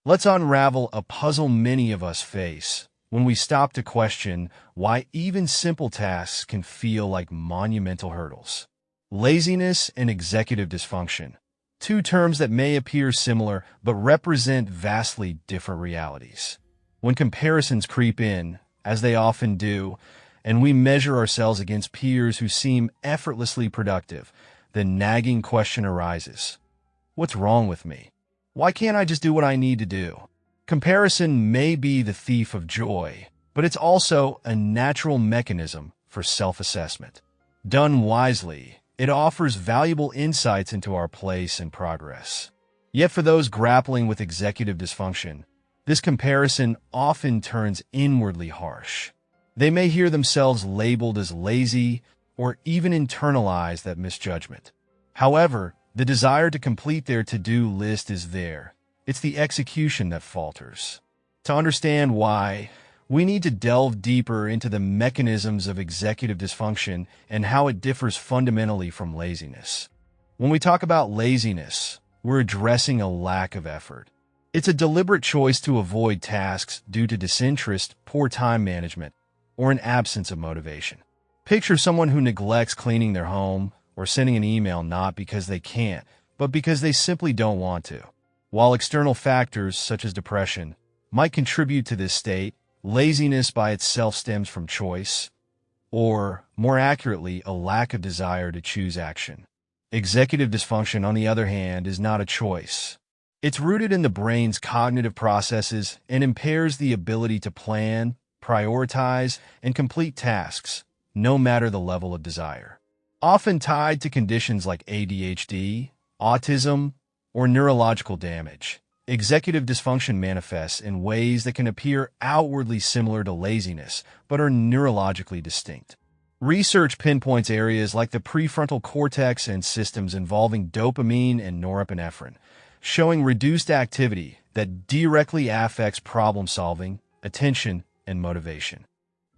Let's unravel a puzzle many of us face when we stop to question why even simple tasks can feel like monumental hurdles. Laziness and executive dysfunction, two terms that may appear similar but represent vastly different realities. When comparisons creep in, as they often do, and we measure ourselves against peers who seem effortlessly productive, the nagging question arises: what's wrong with me? Why can't I just do what I need to do? Comparison may be the thief of joy, but it's also a natural mechanism for self-assessment. Done wisely, it offers valuable insights into our place and progress. Yet for those grappling with executive dysfunction, this comparison often turns inwardly harsh. They may hear themselves labeled as lazy or even internalize that misjudgment. However, the desire to complete their to-do list is there. It's the execution that falters. To understand why, we need to delve deeper into the mechanisms of executive dysfunction and how it differs fundamentally from laziness. When we talk about laziness, we're addressing a lack of effort. It's a deliberate choice to avoid tasks due to disinterest, poor time management, or an absence of motivation. Picture someone who neglects cleaning their home or sending an email not because they can't, but because they simply don't want to. While external factors, such as depression, might contribute to this state, laziness by itself stems from choice, or, more accurately, a lack of desire to choose action. Executive dysfunction, on the other hand, is not a choice. It's rooted in the brain's cognitive processes and impairs the ability to plan, prioritize, and complete tasks, no matter the level of desire. Often tied to conditions like ADHD, autism, or neurological damage, executive dysfunction manifests in ways that can appear outwardly similar to laziness, but are neurologically distinct. Research pinpoints areas like the prefrontal cortex and systems involving dopamine and norepinephrine, showing reduced activity that directly affects problem-solving, attention, and motivation.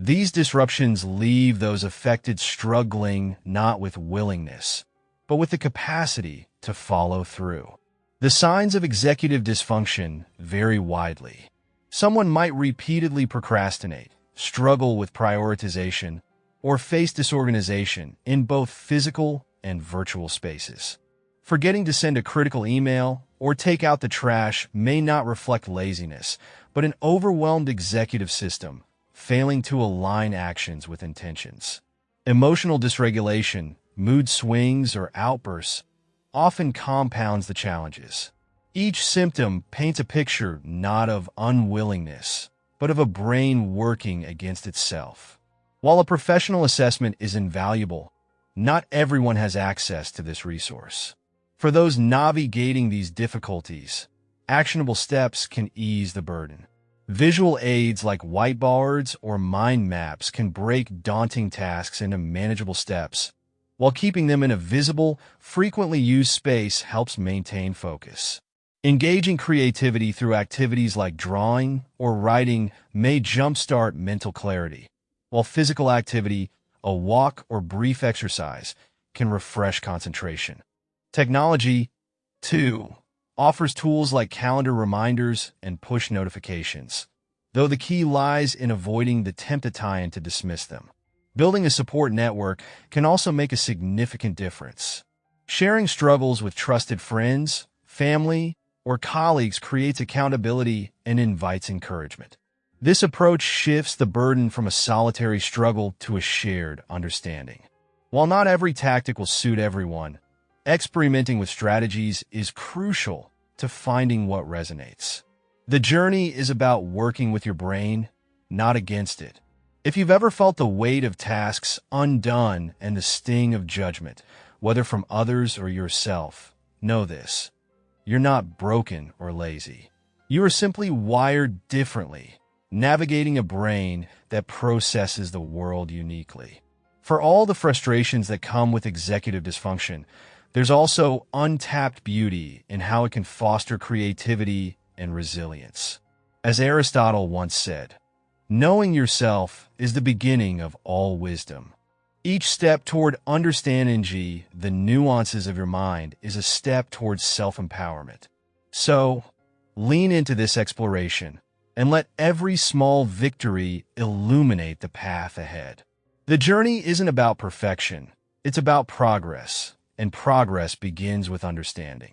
These disruptions leave those affected struggling not with willingness, but with the capacity to follow through. The signs of executive dysfunction vary widely. Someone might repeatedly procrastinate, struggle with prioritization, or face disorganization in both physical and virtual spaces. Forgetting to send a critical email or take out the trash may not reflect laziness, but an overwhelmed executive system, failing to align actions with intentions. Emotional dysregulation, mood swings, or outbursts often compounds the challenges. Each symptom paints a picture not of unwillingness, but of a brain working against itself. While a professional assessment is invaluable, not everyone has access to this resource. For those navigating these difficulties, actionable steps can ease the burden. Visual aids like whiteboards or mind maps can break daunting tasks into manageable steps, while keeping them in a visible, frequently used space helps maintain focus. Engaging creativity through activities like drawing or writing may jumpstart mental clarity, while physical activity, a walk or brief exercise, can refresh concentration. Technology, too, offers tools like calendar reminders and push notifications, though the key lies in avoiding the temptation to dismiss them. Building a support network can also make a significant difference. Sharing struggles with trusted friends, family, or colleagues creates accountability and invites encouragement. This approach shifts the burden from a solitary struggle to a shared understanding. While not every tactic will suit everyone, experimenting with strategies is crucial to finding what resonates. The journey is about working with your brain, not against it. If you've ever felt the weight of tasks undone and the sting of judgment, whether from others or yourself, know this: you're not broken or lazy. You are simply wired differently, navigating a brain that processes the world uniquely. For all the frustrations that come with executive dysfunction, there's also untapped beauty in how it can foster creativity and resilience. As Aristotle once said, knowing yourself is the beginning of all wisdom. Each step toward understanding the nuances of your mind is a step towards self-empowerment. So, Lean into this exploration and let every small victory illuminate the path ahead. The journey isn't about perfection, it's about progress, and progress begins with understanding.